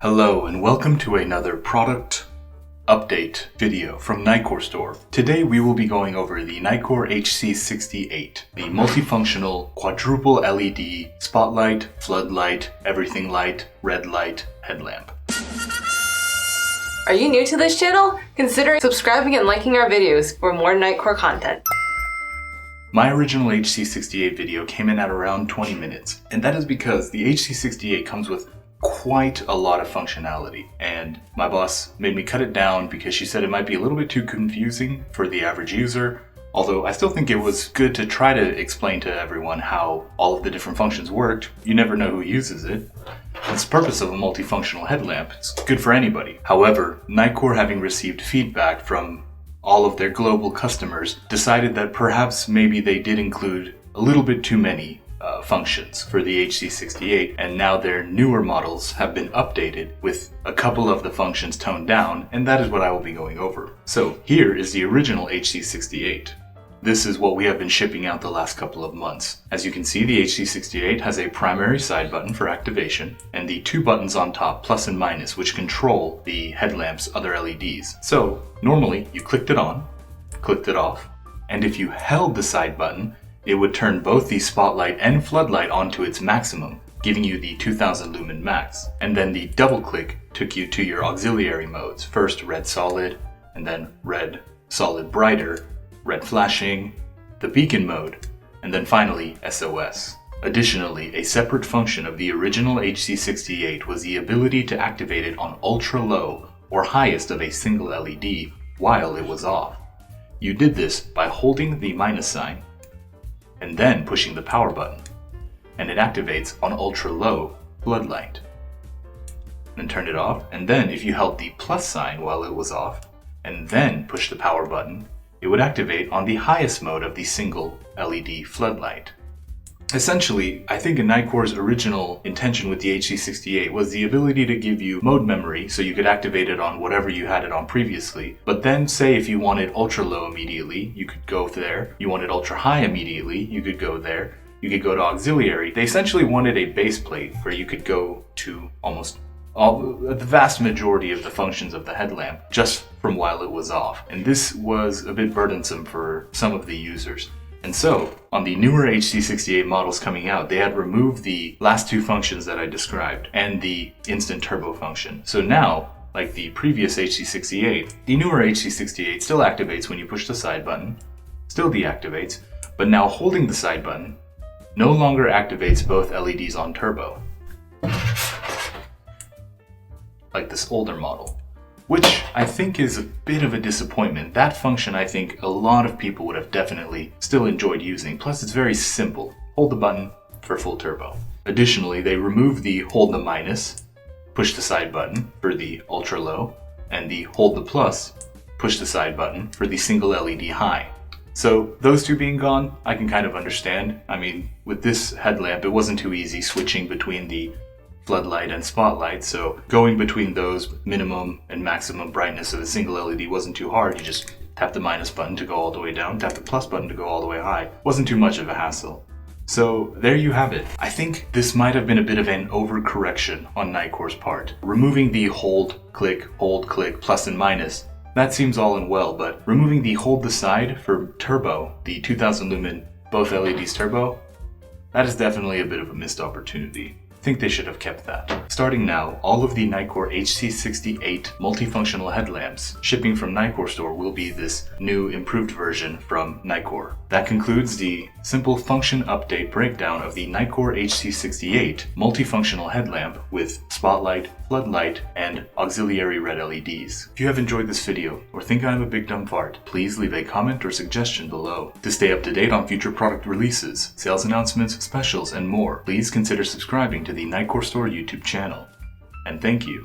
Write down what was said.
Hello and welcome to another product update video from Nitecore Store. Today we will be going over the Nitecore HC68, the multifunctional quadruple LED spotlight, floodlight, everything light, red light headlamp. Are you new to this channel? Consider subscribing and liking our videos for more Nitecore content. My original HC68 video came in at around 20 minutes, and that is because the HC68 comes with quite a lot of functionality, and my boss made me cut it down because she said it might be a little bit too confusing for the average user, although I still think it was good to try to explain to everyone how all of the different functions worked. You never know who uses it. That's the purpose of a multifunctional headlamp. It's good for anybody. However, Nitecore, having received feedback from all of their global customers, decided that perhaps maybe they did include a little bit too many functions for the HC68, and now their newer models have been updated with a couple of the functions toned down, and that is what I will be going over. So here is the original HC68. This is what we have been shipping out the last couple of months. As you can see, the HC68 has a primary side button for activation and the two buttons on top, plus and minus, which control the headlamp's other LEDs. So normally you clicked it on, clicked it off, and if you held the side button, it would turn both the spotlight and floodlight onto its maximum, giving you the 2000 lumen max. And then the double click took you to your auxiliary modes. First red solid, and then red solid brighter, red flashing, the beacon mode, and then finally SOS. Additionally, a separate function of the original HC68 was the ability to activate it on ultra low or highest of a single LED while it was off. You did this by holding the minus sign and then pushing the power button, and it activates on ultra low floodlight. Then turn it off, and then if you held the plus sign while it was off and then push the power button, it would activate on the highest mode of the single LED floodlight. Essentially, I think Nitecore's original intention with the HC68 was the ability to give you mode memory so you could activate it on whatever you had it on previously, but then say if you wanted ultra low immediately, you could go there. You wanted ultra high immediately, you could go there. You could go to auxiliary. They essentially wanted a base plate where you could go to almost the vast majority of the functions of the headlamp just from while it was off. And this was a bit burdensome for some of the users. And so, on the newer HC68 models coming out, they had removed the last two functions that I described and the instant turbo function. So now, like the previous HC68, the newer HC68 still activates when you push the side button, still deactivates, but now holding the side button no longer activates both LEDs on turbo, like this older model, which I think is a bit of a disappointment. That function I think a lot of people would have definitely still enjoyed using, plus it's very simple. Hold the button for full turbo. Additionally, they removed the hold the minus, push the side button for the ultra low, and the hold the plus, push the side button for the single LED high. So those two being gone, I can kind of understand. I mean, with this headlamp, it wasn't too easy switching between the floodlight and spotlight, so going between those minimum and maximum brightness of a single LED wasn't too hard. You just tap the minus button to go all the way down, tap the plus button to go all the way high. Wasn't too much of a hassle. So there you have it. I think this might have been a bit of an overcorrection on Nitecore's part. Removing the hold, click, plus and minus, that seems all and well, but removing the hold the side for turbo, the 2000 lumen, both LEDs turbo, that is definitely a bit of a missed opportunity. I think they should have kept that. Starting now, all of the Nitecore HC68 multifunctional headlamps shipping from Nitecore Store will be this new improved version from Nitecore. That concludes the simple function update breakdown of the Nitecore HC68 multifunctional headlamp with spotlight, floodlight, and auxiliary red LEDs. If you have enjoyed this video or think I'm a big dumb fart, please leave a comment or suggestion below. To stay up to date on future product releases, sales announcements, specials, and more, please consider subscribing to the Nitecore Store YouTube channel. And thank you.